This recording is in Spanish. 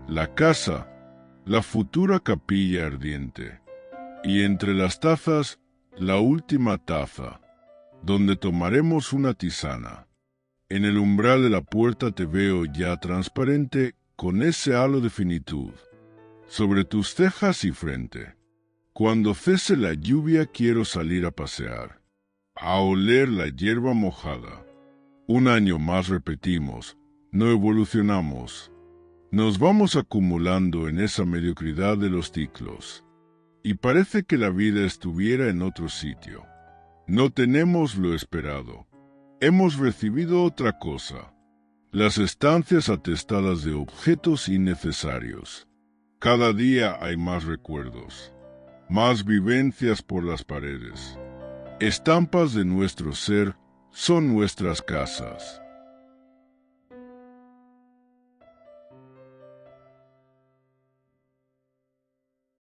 la casa, la futura capilla ardiente, y entre las tazas, la última taza, donde tomaremos una tisana. En el umbral de la puerta te veo ya transparente con ese halo de finitud sobre tus cejas y frente. Cuando cese la lluvia quiero salir a pasear, a oler la hierba mojada. Un año más repetimos, no evolucionamos. Nos vamos acumulando en esa mediocridad de los ciclos. Y parece que la vida estuviera en otro sitio. No tenemos lo esperado. Hemos recibido otra cosa. Las estancias atestadas de objetos innecesarios. Cada día hay más recuerdos, más vivencias por las paredes. Estampas de nuestro ser son nuestras casas.